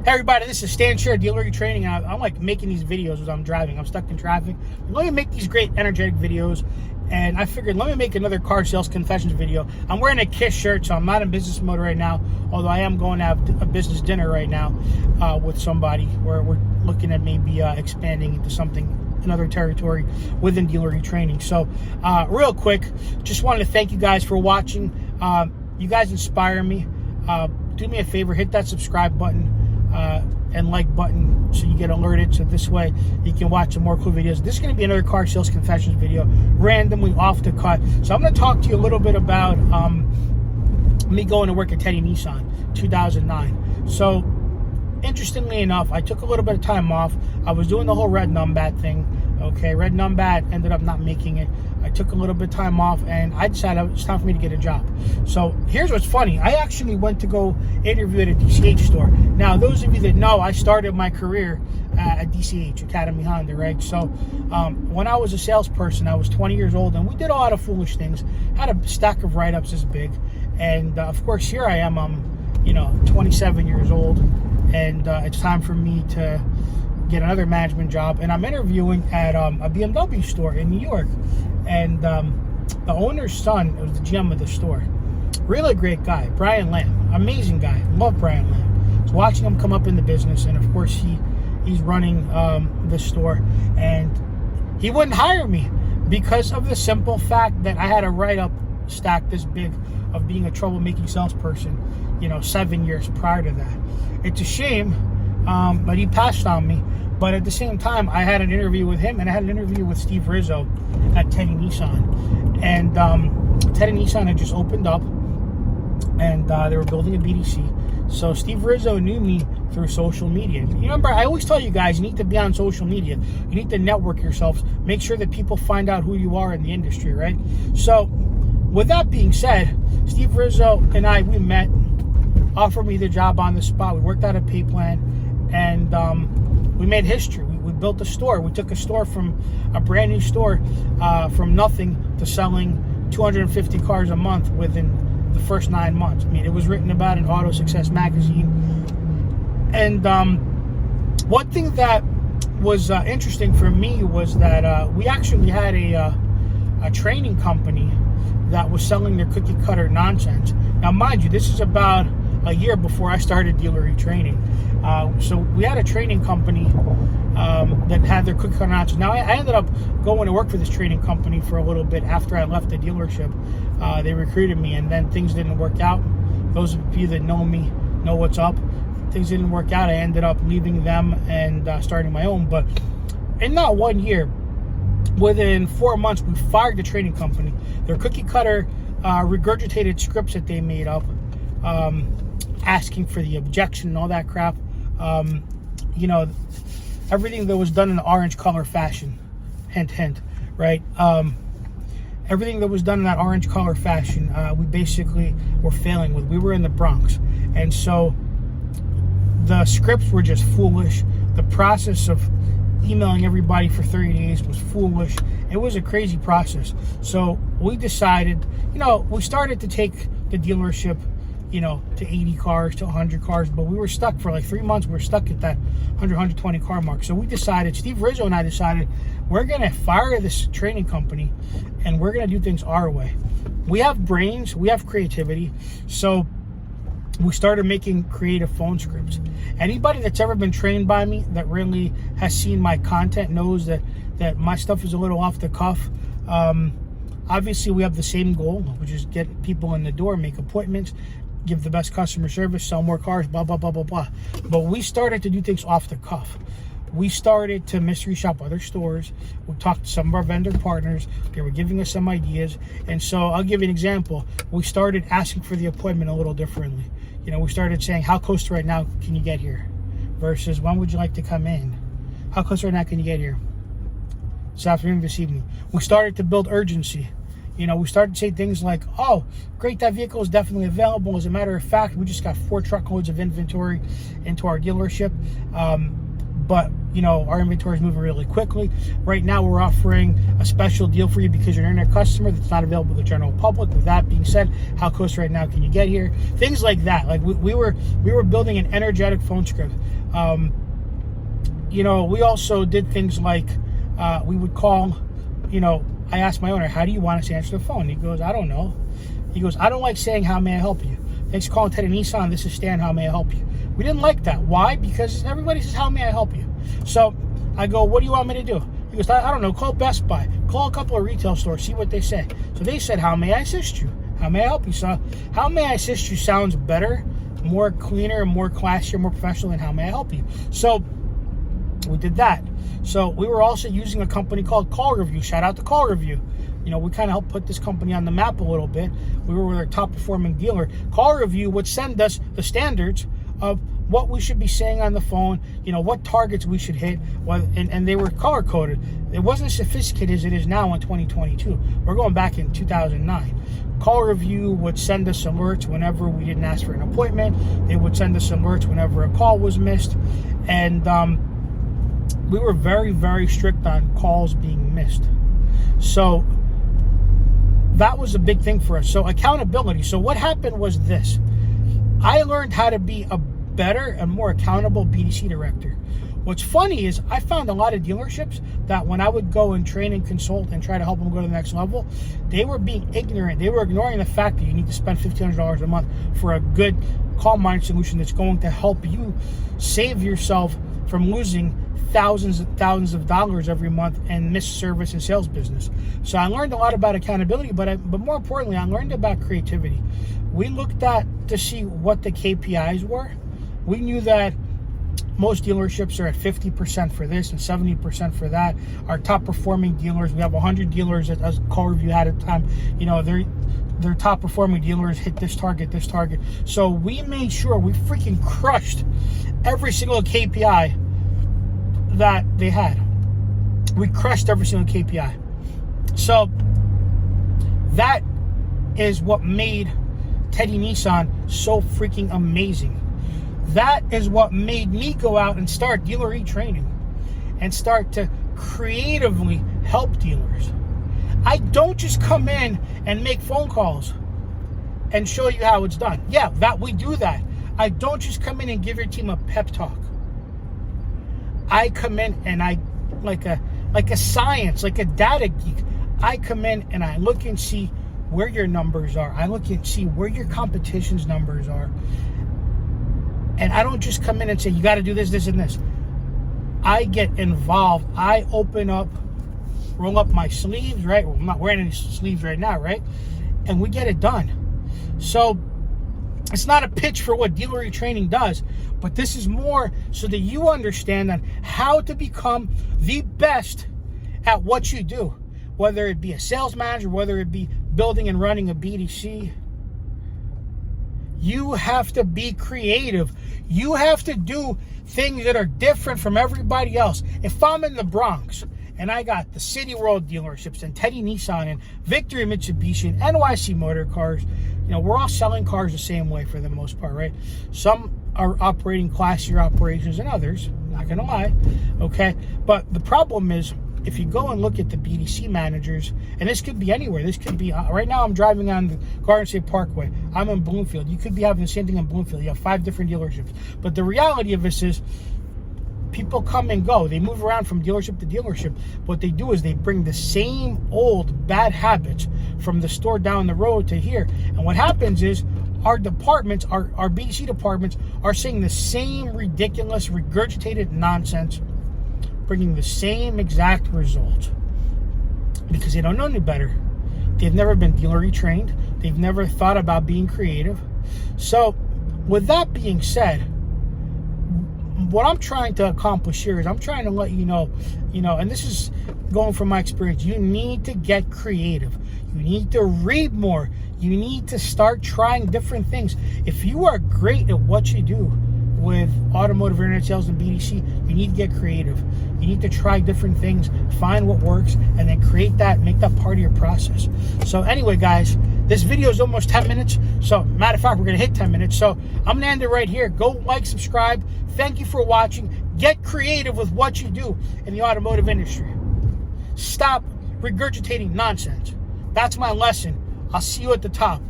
Hey everybody, this is Sher, dealer eTraining. I'm like making these videos as I'm driving. I'm stuck in traffic. Let me make these great energetic videos. And I figured, let me make another car sales confessions video. I'm wearing a KISS shirt, so I'm not in business mode right now. Although I am going to have a business dinner right now with somebody where we're looking at maybe expanding into something, another territory within dealer eTraining. So real quick, just wanted to thank you guys for watching. You guys inspire me. Do me a favor, hit that subscribe button and like button so you get alerted, so this way you can watch some more cool videos. This is going to be another car sales confessions video, randomly off the cut. So I'm going to talk to you a little bit about me going to work at Teddy Nissan 2009. So interestingly enough, I took a little bit of time off. I was doing the whole red numbat thing. Okay, red numbat, ended up not making it. I took a little bit of time off and I decided it's time for me to get a job. So here's what's funny. I actually went to go interview at a DCH store. Now, those of you that know, I started my career at DCH, Academy Honda, right? So when I was a salesperson, I was 20 years old and we did a lot of foolish things. Had a stack of write-ups this big. And of course, here I am, I'm 27 years old and it's time for me to get another management job, and I'm interviewing at a BMW store in New York, and the owner's son was the GM of the store. Really great guy, Brian Lamb, amazing guy, love Brian Lamb. So watching him come up in the business, and of course he's running this store, and he wouldn't hire me because of the simple fact that I had a write-up stack this big of being a troublemaking salesperson, 7 years prior to that. It's a shame, but he passed on me. But at the same time, I had an interview with him, and I had an interview with Steve Risso at Teddy Nissan. And Teddy Nissan had just opened up, and they were building a BDC. So Steve Risso knew me through social media. You remember, I always tell you guys, you need to be on social media. You need to network yourselves. Make sure that people find out who you are in the industry, right? So with that being said, Steve Risso and we met, offered me the job on the spot. We worked out a pay plan, and we made history. We built a store. We took a store from a brand new store from nothing to selling 250 cars a month within the first 9 months. I mean, it was written about in Auto Success magazine. And one thing that was interesting for me was that we actually had a training company that was selling their cookie cutter nonsense. Now, mind you, this is about a year before I started dealer eTraining. So we had a training company that had their cookie cutter nonsense. Now, I ended up going to work for this training company for a little bit after I left the dealership. They recruited me, and then things didn't work out. Those of you that know me know what's up. Things didn't work out. I ended up leaving them and starting my own. But in that 1 year, within 4 months, we fired the training company. Their cookie cutter regurgitated scripts that they made up, asking for the objection and all that crap. Everything that was done in the orange color fashion, hint, hint, right? Everything that was done in that orange color fashion, we basically were failing with. We were in the Bronx. And so the scripts were just foolish. The process of emailing everybody for 30 days was foolish. It was a crazy process. So we decided, we started to take the dealership, to 80 cars, to 100 cars, but we were stuck for like 3 months. We were stuck at that 100, 120 car mark. So we decided, Steve Risso and I decided, we're going to fire this training company and we're going to do things our way. We have brains, we have creativity. So we started making creative phone scripts. Anybody that's ever been trained by me that really has seen my content knows that my stuff is a little off the cuff. Obviously, we have the same goal, which is get people in the door, make appointments, give the best customer service, sell more cars, blah, blah, blah, blah, blah. But we started to do things off the cuff. We started to mystery shop other stores. We talked to some of our vendor partners. They were giving us some ideas. And so I'll give you an example. We started asking for the appointment a little differently. We started saying, how close to right now can you get here? Versus, when would you like to come in? How close right now can you get here? This afternoon, this evening. We started to build urgency. We started to say things like, oh, great, that vehicle is definitely available. As a matter of fact, we just got 4 truckloads of inventory into our dealership. but you know, our inventory is moving really quickly. Right now, we're offering a special deal for you because you're an internet customer that's not available to the general public. With that being said, how close right now can you get here? Things like that. Like we were building an energetic phone script. You know, we also did things like we would call, you know, I asked my owner, how do you want us to answer the phone? He goes, I don't know. He goes, I don't like saying, how may I help you? Thanks for calling Teddy Nissan. This is Stan. How may I help you? We didn't like that. Why? Because everybody says, how may I help you? So I go, what do you want me to do? He goes, I don't know. Call Best Buy. Call a couple of retail stores. See what they say. So they said, how may I assist you? How may I help you? So how may I assist you sounds better, more cleaner, more classier, more professional than how may I help you? So we did that. So we were also using a company called Call Review. Shout out to Call Review. You know, we kind of helped put this company on the map a little bit. We were their top performing dealer. Call Review would send us the standards of what we should be saying on the phone, you know, what targets we should hit, and they were color coded. It wasn't as sophisticated as it is now in 2022. We're going back in 2009. Call Review would send us alerts whenever we didn't ask for an appointment. They would send us alerts whenever a call was missed. And we were very, very strict on calls being missed. So that was a big thing for us. So accountability. So what happened was this. I learned how to be a better and more accountable BDC director. What's funny is I found a lot of dealerships that when I would go and train and consult and try to help them go to the next level, they were being ignorant. They were ignoring the fact that you need to spend $1,500 a month for a good call mind solution that's going to help you save yourself from losing thousands and thousands of dollars every month and miss service and sales business. So I learned a lot about accountability, but more importantly, I learned about creativity. We looked at to see what the KPIs were. We knew that most dealerships are at 50% for this and 70% for that. Our top performing dealers, we have 100 dealers as Call Review had at the time, you know, their top performing dealers hit this target. So we made sure we freaking crushed every single KPI that they had. We crushed every single KPI. So that is what made Teddy Nissan so freaking amazing. That is what made me go out and start dealer eTraining and start to creatively help dealers. I don't just come in and make phone calls and show you how it's done. Yeah, that we do that. I don't just come in and give your team a pep talk. I come in and I, like a science, like a data geek, I come in and I look and see where your numbers are. I look and see where your competition's numbers are. And I don't just come in and say, you got to do this, this, and this. I get involved. I open up, roll up my sleeves, right? Well, I'm not wearing any sleeves right now, right? And we get it done. So it's not a pitch for what dealer eTraining does, but this is more so that you understand on how to become the best at what you do, whether it be a sales manager, whether it be building and running a BDC. You have to be creative. You have to do things that are different from everybody else. If I'm in the Bronx and I got the City World dealerships and Teddy Nissan and Victory Mitsubishi and NYC Motor Cars, you know, we're all selling cars the same way for the most part, right? Some are operating classier operations than others, not gonna lie, okay? But the problem is, if you go and look at the BDC managers, and this could be anywhere, this could be, right now I'm driving on the Garden State Parkway, I'm in Bloomfield, you could be having the same thing in Bloomfield, you have 5 different dealerships. But the reality of this is, people come and go, they move around from dealership to dealership. What they do is they bring the same old bad habits from the store down the road to here. And what happens is, our departments, our BDC departments are saying the same ridiculous, regurgitated nonsense, bringing the same exact result because they don't know any better. They've never been dealer retrained. They've never thought about being creative. So with that being said, what I'm trying to accomplish here is I'm trying to let you know, and this is going from my experience, you need to get creative. You need to read more. You need to start trying different things. If you are great at what you do with automotive internet sales and BDC, you need to get creative. You need to try different things, find what works, and then create that, make that part of your process. So anyway, guys, this video is almost 10 minutes. So matter of fact, we're gonna hit 10 minutes. So I'm gonna end it right here. Go like, subscribe. Thank you for watching. Get creative with what you do in the automotive industry. Stop regurgitating nonsense. That's my lesson. I'll see you at the top.